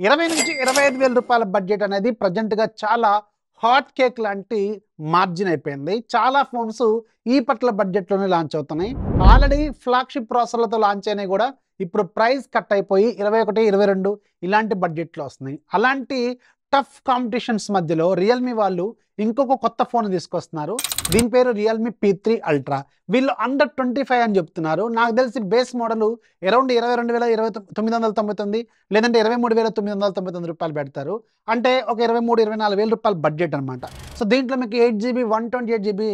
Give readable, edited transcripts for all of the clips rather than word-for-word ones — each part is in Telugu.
20,000-25,000 బడ్జెట్ అనేది ప్రజెంట్‌గా చాలా హాట్ కేక్ లాంటి మార్జిన్ అయిపోయింది. చాలా ఫోన్స్ ఈ పట్ల బడ్జెట్‌లోనే లాంచ్ అవుతున్నాయి. ఆల్రెడీ ఫ్లాగ్‌షిప్ ప్రాసెసర్‌లతో లాంచ్ అయినవి కూడా ఇప్పుడు ప్రైస్ కట్ అయిపోయి 21, 22 ఇలాంటి బడ్జెట్‌లో వస్తున్నాయి. అలాంటి టఫ్ కాంపిటీషన్స్ మధ్యలో రియల్‌మీ వాళ్ళు ఇంకొక కొత్త ఫోన్ తీసుకొస్తున్నారు. దీని పేరు రియల్‌మీ P3 అల్ట్రా. వీళ్ళు అండర్ 25 అని చెప్తున్నారు. నాకు తెలిసి బేస్ మోడల్ అరౌండ్ 22,999 లేదంటే రూ. 23,999 పెడతారు. అంటే ఒక 23,000-24,000 బడ్జెట్ అనమాట. సో దీంట్లో మీకు 8 జీబీ 128 జీబీ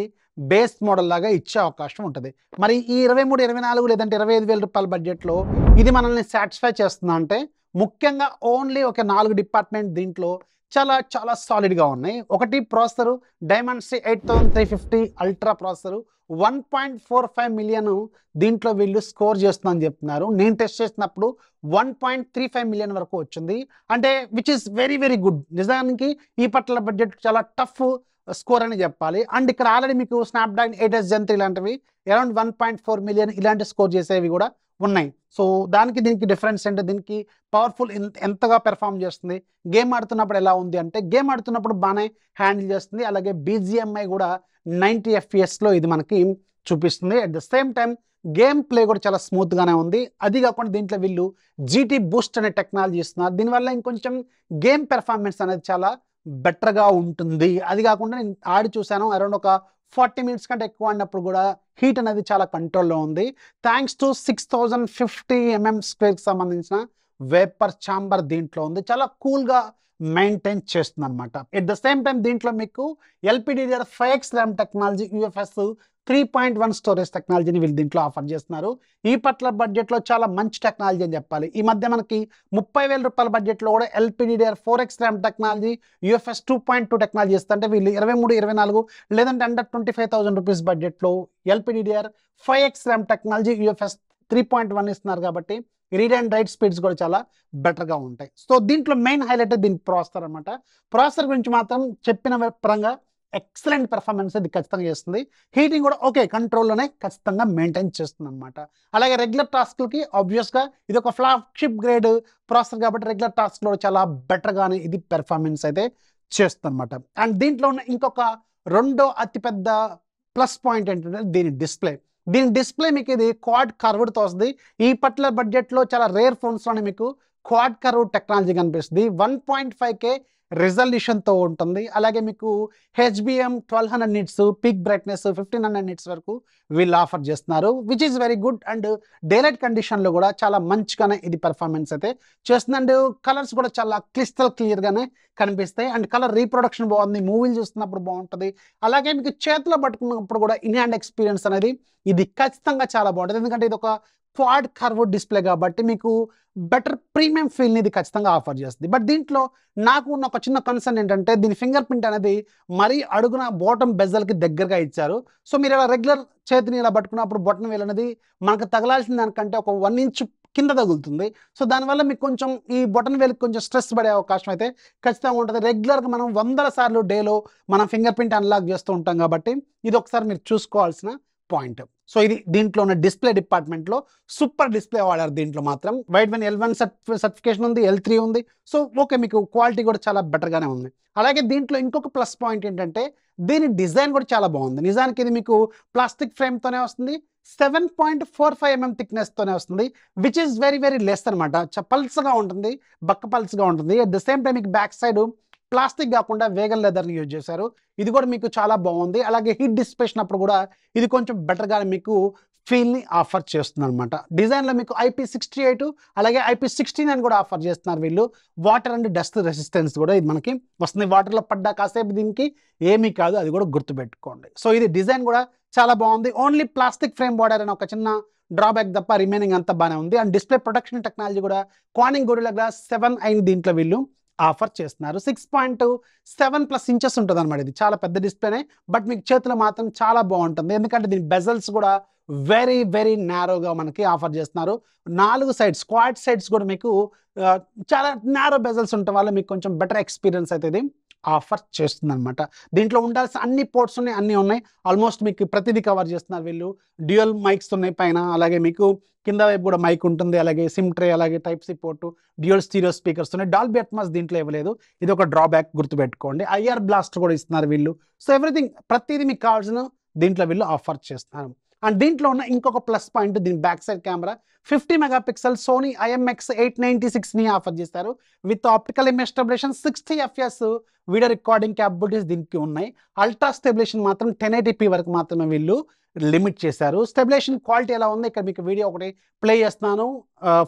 బేస్ మోడల్ లాగా ఇచ్చే అవకాశం ఉంటుంది. మరి ఈ 23, 24 లేదంటే రూ. 25,000 బడ్జెట్‌లో ఇది మనల్ని సాటిస్ఫై చేస్తుందా అంటే ముఖ్యంగా ఓన్లీ ఒక 4 డిపార్ట్మెంట్ దీంట్లో చాలా చాలా సాలిడ్‌గా ఉన్నాయి. ఒకటి processor Dimensity 8350 ultra processor 1.45 million దీంట్లో వీళ్ళు స్కోర్ చేస్తుందని చెప్తున్నారు. నేను టెస్ట్ చేసినప్పుడు 1.35 మిలియన్ వరకు వచ్చింది. అంటే which is very very good. నిజానికి ఈ పట్ల బడ్జెట్ చాలా టఫ్ స్కోర్ అని చెప్పాలి. అండ్ ఇక్కడ ఆల్రెడీ మీకు స్నాప్‌డ్రాగన్ 8s Gen 3 లాంటివి అరౌండ్ 1.4 మిలియన్ ఇలాంటి స్కోర్ చేసేవి కూడా ఉన్నాయి. సో దానికి దీనికి డిఫరెన్స్ ఏంటి? దీనికి పవర్ఫుల్ ఎంతగా పెర్ఫార్మ్ చేస్తుంది, గేమ్ ఆడుతున్నప్పుడు ఎలా ఉంది అంటే గేమ్ ఆడుతున్నప్పుడు బాగానే హ్యాండిల్ చేస్తుంది. అలాగే BGMI కూడా 90 FPS ఇది మనకి చూపిస్తుంది. At the same time game play కూడా చాలా స్మూత్గానే ఉంది. అది కాకుండా దీంట్లో వీళ్ళు GT బూస్ట్ అనే టెక్నాలజీ ఇస్తున్నారు. దీనివల్ల ఇంకొంచెం గేమ్ పెర్ఫార్మెన్స్ అనేది చాలా బెటర్గా ఉంటుంది. అది కాకుండా నేను ఆడి చూశాను, అరౌండ్ ఒక 40 మినిట్స్ కంటే ఎక్కువ ఆడినప్పుడు కూడా హీట్ అనేది చాలా కంట్రోల్లో ఉంది. థ్యాంక్స్ టు 6050 mm² సంబంధించిన వేపర్ ఛాంబర్ దీంట్లో ఉంది. చాలా కూల్గా మెయింటైన్ చేస్తుంది అనమాట. ఎట్ ద సేమ్ టైం దీంట్లో మీకు LPDDR5X RAM technology, UFS 3.1 storage టెక్నాలజీని వీళ్ళు దీంట్లో ఆఫర్ చేస్తున్నారు. ఈ పట్ల బడ్జెట్లో చాలా మంచి టెక్నాలజీ అని చెప్పాలి. ఈ మధ్య మనకి 30,000 బడ్జెట్లో కూడా LPDDR4X RAM technology, UFS 2.2 technology ఇస్తుంటే వీళ్ళు 23, 24 లేదంటే అండర్ 25,000 రూపీస్ బడ్జెట్లో LPDDR5X RAM టెక్నాలజీ, UFS 3.1 ఇస్తున్నారు. కాబట్టి రీడ్ అండ్ రైట్ స్పీడ్స్ కూడా చాలా బెటర్గా ఉంటాయి. సో దీంట్లో మెయిన్ హైలైట్ దీని ప్రాసెసర్ అనమాట. ప్రాసెసర్ గురించి మాత్రం చెప్పిన పరంగా ఎక్సలెంట్ పెర్ఫార్మెన్స్ ఇది ఖచ్చితంగా చేస్తుంది. హీటింగ్ కూడా ఓకే కంట్రోల్లోనే ఖచ్చితంగా మెయింటైన్ చేస్తుంది అనమాట. అలాగే రెగ్యులర్ టాస్క్లకి ఆబ్వియస్గా ఇది ఒక ఫ్లాగ్‌షిప్ గ్రేడ్ ప్రాసెసర్ కాబట్టి రెగ్యులర్ టాస్క్లో చాలా బెటర్గానే ఇది పెర్ఫార్మెన్స్ అయితే చేస్తుంది అనమాట. అండ్ దీంట్లో ఉన్న ఇంకొక రెండో అతిపెద్ద ప్లస్ పాయింట్ ఏంటంటే దీని డిస్ప్లే మీకు ఇది క్వాడ్ కర్వ్డ్తో వస్తుంది. ఈ పట్ల బడ్జెట్లో చాలా రేర్ ఫోన్స్లోనే మీకు క్వాడ్ కర్వ్ టెక్నాలజీ కనిపిస్తుంది. 1.5K రిజల్యూషన్తో ఉంటుంది. అలాగే మీకు HBM 1200 nits, peak brightness 1500 nits వరకు వీళ్ళు ఆఫర్ చేస్తున్నారు. Which is very good. And daylight కండిషన్లో కూడా చాలా మంచిగానే ఇది పెర్ఫార్మెన్స్ అయితే చేస్తుంది. అండ్ కలర్స్ కూడా చాలా క్లియర్గానే కనిపిస్తాయి. అండ్ కలర్ రీప్రొడక్షన్ బాగుంది, మూవీలు చూస్తున్నప్పుడు బాగుంటుంది. అలాగే మీకు చేతిలో పట్టుకున్నప్పుడు కూడా ఇన్ హ్యాండ్ ఎక్స్పీరియన్స్ అనేది ఇది ఖచ్చితంగా చాలా బాగుంటుంది. ఎందుకంటే ఇది ఒక క్వాడ్ కర్వ్డ్ డిస్ప్లే కాబట్టి మీకు బెటర్ ప్రీమియం ఫీల్ని ఇది ఖచ్చితంగా ఆఫర్ చేస్తుంది. బట్ దీంట్లో నాకు ఉన్న ఒక చిన్న కన్సర్న్ ఏంటంటే దీని ఫింగర్ ప్రింట్ అనేది మరీ అడుగున బాటమ్ బెజల్కి దగ్గరగా ఇచ్చారు. సో మీరు ఇలా రెగ్యులర్ చేతిని ఇలా పట్టుకున్నప్పుడు బొటన వేలు అనేది మనకు తగలాల్సిన దానికంటే ఒక 1 ఇంచ్ కింద తగులుతుంది. సో దానివల్ల మీకు కొంచెం ఈ బొటన వేలుకి కొంచెం స్ట్రెస్ పడే అవకాశం అయితే ఖచ్చితంగా ఉంటుంది. రెగ్యులర్గా మనం 100 సార్లు డేలో మనం ఫింగర్ ప్రింట్ అన్లాక్ చేస్తూ ఉంటాం కాబట్టి ఇది ఒకసారి మీరు చూసుకోవాల్సిన పాయింట్. సో ఇది దీంట్లో ఉన్న డిస్ప్లే డిపార్ట్మెంట్లో సూపర్ డిస్ప్లే వాడారు. దీంట్లో మాత్రం వైడ్ వన్ L1 సర్టిఫికేషన్ ఉంది, L3 ఉంది. సో ఓకే మీకు క్వాలిటీ కూడా చాలా బెటర్గానే ఉంది. అలాగే దీంట్లో ఇంకొక ప్లస్ పాయింట్ ఏంటంటే దీని డిజైన్ కూడా చాలా బాగుంది. నిజానికి ఇది మీకు ప్లాస్టిక్ ఫ్రేమ్తోనే వస్తుంది, 7.45 mm థిక్నెస్తోనే వస్తుంది. Which is very very less అనమాట. పల్స్గా ఉంటుంది, బక్క పల్స్గా ఉంటుంది. అట్ ద సేమ్ టైం మీకు బ్యాక్ సైడ్ ప్లాస్టిక్ కాకుండా వేగన్ లెదర్ని యూజ్ చేశారు. ఇది కూడా మీకు చాలా బాగుంది. అలాగే హీట్ డిసిపేషన్ అప్పుడు కూడా ఇది కొంచెం బెటర్గా మీకు ఫీల్ని ఆఫర్ చేస్తుంది అనమాట. డిజైన్లో మీకు IP68 అలాగే IP69 కూడా ఆఫర్ చేస్తున్నారు వీళ్ళు. వాటర్ అండ్ డస్ట్ రెసిస్టెన్స్ కూడా ఇది మనకి వస్తుంది. వాటర్లో పడ్డా కాసేపు దీనికి ఏమీ కాదు, అది కూడా గుర్తుపెట్టుకోండి. సో ఇది డిజైన్ కూడా చాలా బాగుంది. ఓన్లీ ప్లాస్టిక్ ఫ్రేమ్ వాడారని ఒక చిన్న డ్రాబ్యాక్ తప్ప రిమైనింగ్ అంతా బాగానే ఉంది. అండ్ డిస్ప్లే ప్రొటెక్షన్ టెక్నాలజీ కూడా కార్నింగ్ గొరిల్లా గ్లాస్ 7i దీంట్లో వీళ్ళు ఆఫర్ చేస్తున్నారు. 6.7+ ఇంచెస్ ఉంటుంది అనమాట. ఇది చాలా పెద్ద డిస్ప్లేనే, బట్ మీకు చేతిలో మాత్రం చాలా బాగుంటుంది. ఎందుకంటే దీని బెజల్స్ కూడా వెరీ వెరీ నారోగా మనకి ఆఫర్ చేస్తున్నారు. 4 సైడ్స్ క్వాడ్ సైడ్స్ కూడా మీకు చాలా నారో బెజల్స్ ఉండటం వల్ల మీకు కొంచెం బెటర్ ఎక్స్పీరియన్స్ అయితే ఇది ఆఫర్ చేస్తుందన్నమాట. దీంట్లో ఉండాల్సిన అన్ని పోర్ట్స్ ఉన్నాయి, అన్నీ ఉన్నాయి. ఆల్మోస్ట్ మీకు ప్రతిదీ కవర్ చేస్తున్నారు వీళ్ళు. డ్యూయల్ మైక్స్ ఉన్నాయి పైన, అలాగే మీకు కింద వైపు కూడా మైక్ ఉంటుంది, అలాగే సిమ్ ట్రే, అలాగే type C port, dual stereo speakers ఉన్నాయి. డాల్బీ అట్మాస్ దీంట్లో ఇవ్వలేదు, ఇది ఒక డ్రాబ్యాక్ గుర్తుపెట్టుకోండి. ఐఆర్ బ్లాస్ట్ కూడా ఇస్తున్నారు వీళ్ళు. సో ఎవ్రీథింగ్ ప్రతిదీ మీకు కావాల్సిన దీంట్లో వీళ్ళు ఆఫర్ చేస్తున్నారు. అండ్ దీంట్లో ఉన్న ఇంకొక ప్లస్ పాయింట్, దీని back side camera 50 megapixel Sony IMX 896ని ఆఫర్ చేస్తారు. With optical image stabilisation 60 FPS video recording capabilities దీనికి ఉన్నాయి. అల్ట్రా స్టెబిలైజేషన్ మాత్రం 1080p వరకు మాత్రమే వీళ్ళు లిమిట్ చేశారు. స్టెబిలైజేషన్ క్వాలిటీ ఎలా ఉంది, ఇక్కడ మీకు వీడియో ఒకటి ప్లే చేస్తున్నాను,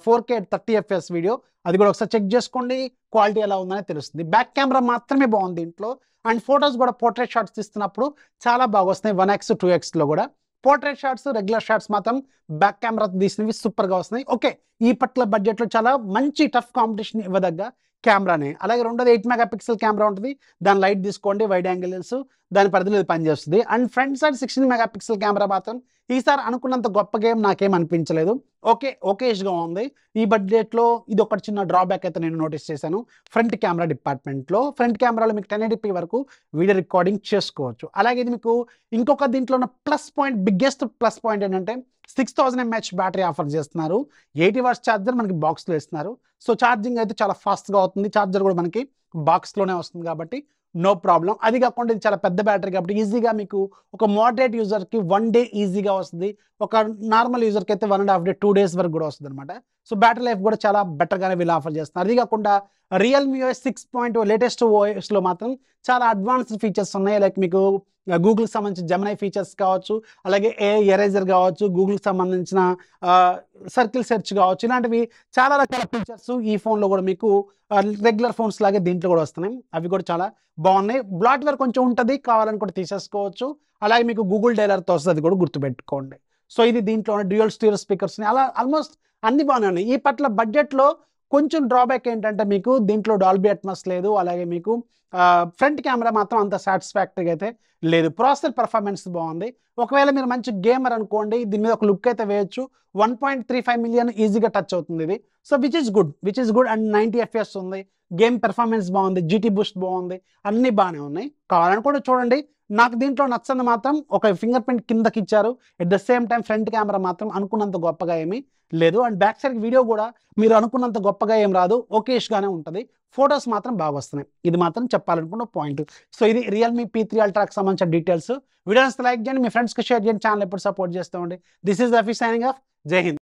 4K 30 FPS వీడియో, అది కూడా ఒకసారి చెక్ చేసుకోండి, క్వాలిటీ ఎలా ఉందని తెలుస్తుంది. బ్యాక్ కెమెరా మాత్రమే బాగుంది దీంట్లో. అండ్ ఫొటోస్ కూడా పోర్ట్రేట్ షాట్స్ తీస్తున్నప్పుడు చాలా బాగా వస్తున్నాయి, 1x 2xలో కూడా. పోర్ట్రేట్ షాట్స్, రెగ్యులర్ షాట్స్ మాత్రం బ్యాక్ కెమెరా తీసినవి సూపర్గా వస్తున్నాయి. ఓకే, ఈ పట్ల బడ్జెట్లో చాలా మంచి టఫ్ కాంపిటీషన్ ఇవ్వదగ్గ కెమెరానే. అలాగే రెండోది 8 మెగాపిక్సెల్ కెమెరా ఉంటుంది, దాని లైట్ తీసుకోండి, వైడ్ యాంగిల్ లెన్స్, దాని పరిధిలో ఇది పనిచేస్తుంది. And front side 16 megapixel camera మాత్రం ఈసారి అనుకున్నంత గొప్ప గేమ్ నాకేం అనిపించలేదు. ఓకేష్గా ఉంది. ఈ బడ్జెట్లో ఇది ఒక చిన్న డ్రాబ్యాక్ అయితే నేను నోటీస్ చేశాను ఫ్రంట్ కెమెరా డిపార్ట్మెంట్లో. ఫ్రంట్ కెమెరాలో మీకు 1080p వరకు వీడియో రికార్డింగ్ చేసుకోవచ్చు. అలాగే ఇది మీకు ఇంకొక దీంట్లో ఉన్న plus point, biggest plus point ఏంటంటే 6000 mAh బ్యాటరీ ఆఫర్ చేస్తున్నారు. 80 వాట్స్ ఛార్జర్ మనకి బాక్స్లో ఇస్తున్నారు. సో ఛార్జింగ్ అయితే చాలా ఫాస్ట్గా అవుతుంది, ఛార్జర్ కూడా మనకి బాక్స్లోనే వస్తుంది కాబట్టి నో ప్రాబ్లం. అది కాకుండా ఇది చాలా పెద్ద బ్యాటరీ కాబట్టి ఈజీగా మీకు ఒక మోడరేట్ యూజర్కి 1 డే ఈజీగా వస్తుంది. ఒక నార్మల్ యూజర్కి అయితే 1.5 డే 2 days వరకు కూడా వస్తుంది అనమాట. సో బ్యాటరీ లైఫ్ కూడా చాలా బెటర్గానే వీళ్ళు ఆఫర్ చేస్తున్నారు. అది కాకుండా రియల్మీ OS 6.0 లేటెస్ట్ ఓఎస్లో మాత్రం చాలా అడ్వాన్స్డ్ ఫీచర్స్ ఉన్నాయి. లైక్ మీకు గూగుల్కి సంబంధించిన జెమినై ఫీచర్స్ కావచ్చు, అలాగే AI ఎరేజర్ కావచ్చు, గూగుల్కి సంబంధించిన సర్కిల్ సెర్చ్ కావచ్చు, ఇలాంటివి చాలా రకాల ఫీచర్స్ ఈ ఫోన్లో కూడా మీకు రెగ్యులర్ ఫోన్స్ లాగే దీంట్లో కూడా వస్తున్నాయి. అవి కూడా చాలా బాగున్నాయి. బ్లాట్వేర్ కొంచెం ఉంటుంది, కావాలని కూడా తీసేసుకోవచ్చు. అలాగే మీకు గూగుల్ డైలర్తో వస్తుంది, అది కూడా గుర్తుపెట్టుకోండి. సో ఇది దీంట్లో డ్యూయల్ స్టీరియో స్పీకర్స్ అలా ఆల్మోస్ట్ అన్ని బాగానే ఉన్నాయి. ఈ పట్ల బడ్జెట్లో కొంచెం డ్రాబ్యాక్ ఏంటంటే మీకు దీంట్లో డాల్బీ అట్మాస్ లేదు, అలాగే మీకు ఫ్రంట్ కెమెరా మాత్రం అంత సాటిస్ఫాక్టరీగా అయితే లేదు. ప్రాసెసర్ పర్ఫార్మెన్స్ బాగుంది. ఒకవేళ మీరు మంచి గేమర్ అనుకోండి, దీని మీద ఒక లుక్ అయితే వేయచ్చు. 1.35 మిలియన్ ఈజీగా టచ్ అవుతుంది ఇది. So which is good. And 90 FPS ఉంది, గేమ్ పెర్ఫార్మెన్స్ బాగుంది, GT బూస్ట్ బాగుంది, అన్నీ బాగానే ఉన్నాయి. కావాలని కూడా చూడండి. నాకు దీంట్లో నచ్చంది మాత్రం ఒక ఫింగర్ ప్రింట్ కిందకి ఇచ్చారు. At the same time front camera మాత్రం అనుకున్నంత గొప్పగా ఏమీ లేదు. అండ్ బ్యాక్ సైడ్ వీడియో కూడా మీరు అనుకున్నంత గొప్పగా ఏం రాదు, ఓకేష్గానే ఉంటుంది. ఫొటోస్ మాత్రం బాగా వస్తున్నాయి. ఇది మాత్రం చెప్పాలనుకున్న పాయింట్. సో ఇది రియల్మీ P3 అల్ట్రాకి సంబంధించిన డీటెయిల్స్. వీడియోస్ లైక్ చేయండి, మీ ఫ్రెండ్స్కి షేర్ చేయండి, ఛానల్ ఎప్పుడు సపోర్ట్ చేస్తూ ఉండి. This is Rafi signing off. జై హింద్.